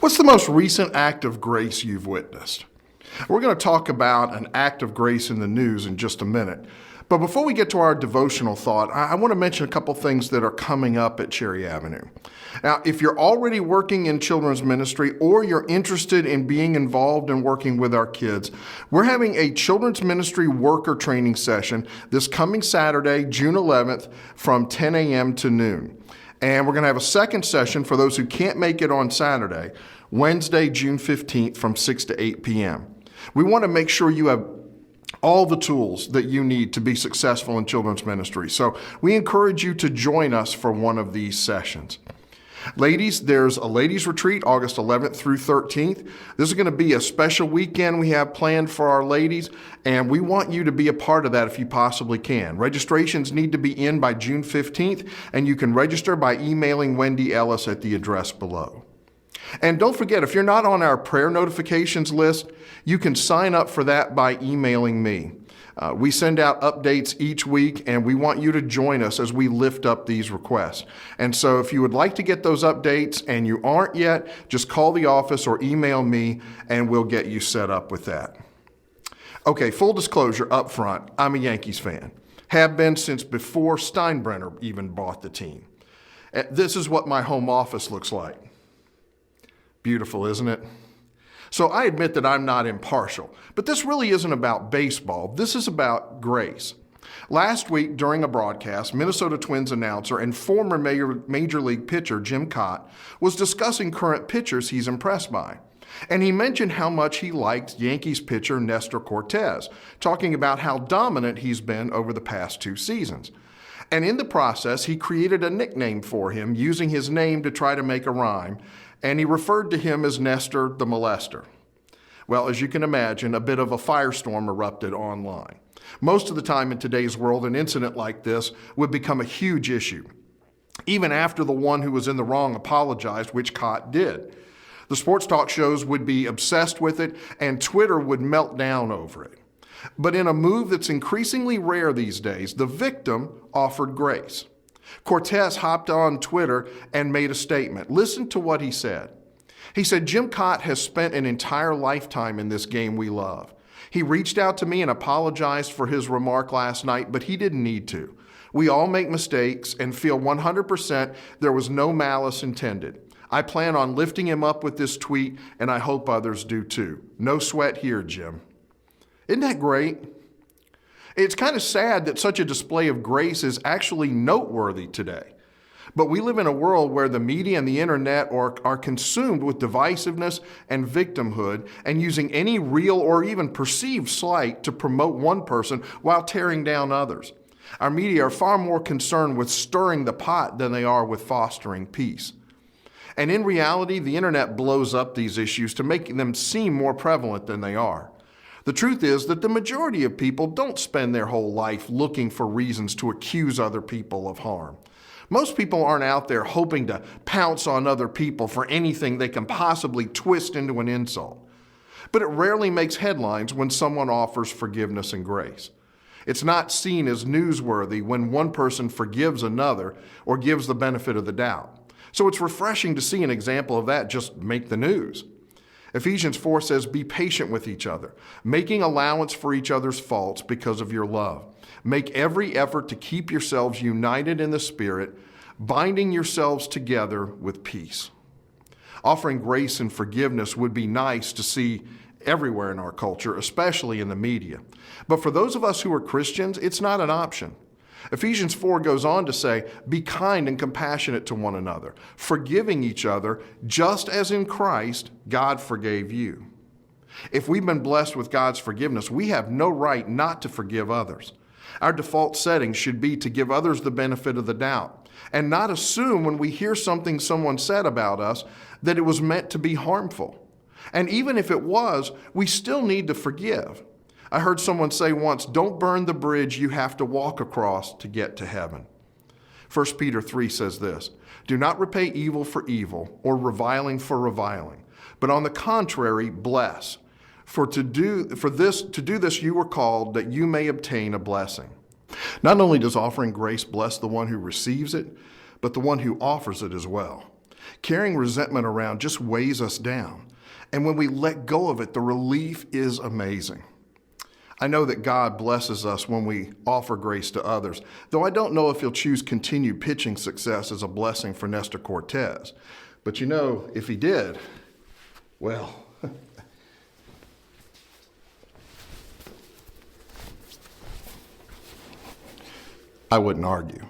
What's the most recent act of grace you've witnessed? We're going to talk about an act of grace in the news in just a minute. But before we get to our devotional thought, I want to mention a couple things that are coming up at Cherry Avenue. Now, if you're already working in children's ministry or you're interested in being involved in working with our kids, we're having a children's ministry worker training session this coming Saturday, June 11th, from 10 a.m. to noon. And we're going to have a second session for those who can't make it on Saturday, Wednesday, June 15th from 6 to 8 p.m. We want to make sure you have all the tools that you need to be successful in children's ministry. So we encourage you to join us for one of these sessions. Ladies, there's a ladies retreat August 11th through 13th. This is going to be a special weekend we have planned for our ladies, and we want you to be a part of that if you possibly can. Registrations need to be in by June 15th, and you can register by emailing Wendy Ellis at the address below. And don't forget, if you're not on our prayer notifications list, you can sign up for that by emailing me. We send out updates each week, and we want you to join us as we lift up these requests. And so if you would like to get those updates and you aren't yet, just call the office or email me, and we'll get you set up with that. Okay, full disclosure up front, I'm a Yankees fan. Have been since before Steinbrenner even bought the team. This is what my home office looks like. Beautiful, isn't it? So I admit that I'm not impartial, but this really isn't about baseball. This is about grace. Last week during a broadcast, Minnesota Twins announcer and former Major League pitcher Jim Kaat was discussing current pitchers he's impressed by. And he mentioned how much he liked Yankees pitcher Nestor Cortes, talking about how dominant he's been over the past 2 seasons. And in the process, he created a nickname for him using his name to try to make a rhyme, and he referred to him as Nestor the Molester. Well, as you can imagine, a bit of a firestorm erupted online. Most of the time in today's world, an incident like this would become a huge issue, even after the one who was in the wrong apologized, which Kaat did. The sports talk shows would be obsessed with it, and Twitter would melt down over it. But in a move that's increasingly rare these days, the victim offered grace. Cortes hopped on Twitter and made a statement. Listen to what he said. He said, "Jim Kaat has spent an entire lifetime in this game we love. He reached out to me and apologized for his remark last night, but he didn't need to. We all make mistakes and feel 100% there was no malice intended. I plan on lifting him up with this tweet, and I hope others do too. No sweat here, Jim." Isn't that great? It's kind of sad that such a display of grace is actually noteworthy today. But we live in a world where the media and the internet are consumed with divisiveness and victimhood and using any real or even perceived slight to promote one person while tearing down others. Our media are far more concerned with stirring the pot than they are with fostering peace. And in reality, the internet blows up these issues to make them seem more prevalent than they are. The truth is that the majority of people don't spend their whole life looking for reasons to accuse other people of harm. Most people aren't out there hoping to pounce on other people for anything they can possibly twist into an insult. But it rarely makes headlines when someone offers forgiveness and grace. It's not seen as newsworthy when one person forgives another or gives the benefit of the doubt. So it's refreshing to see an example of that just make the news. Ephesians 4 says, "Be patient with each other, making allowance for each other's faults because of your love. Make every effort to keep yourselves united in the Spirit, binding yourselves together with peace." Offering grace and forgiveness would be nice to see everywhere in our culture, especially in the media. But for those of us who are Christians, it's not an option. Ephesians 4 goes on to say, "Be kind and compassionate to one another, forgiving each other, just as in Christ God forgave you." If we've been blessed with God's forgiveness, we have no right not to forgive others. Our default setting should be to give others the benefit of the doubt and not assume when we hear something someone said about us that it was meant to be harmful. And even if it was, we still need to forgive. I heard someone say once, "Don't burn the bridge you have to walk across to get to heaven." 1 Peter 3 says this, "Do not repay evil for evil or reviling for reviling, but on the contrary, bless. For to do this you were called, that you may obtain a blessing." Not only does offering grace bless the one who receives it, but the one who offers it as well. Carrying resentment around just weighs us down. And when we let go of it, the relief is amazing. I know that God blesses us when we offer grace to others, though I don't know if he'll choose continued pitching success as a blessing for Nestor Cortez. But if he did, well, I wouldn't argue.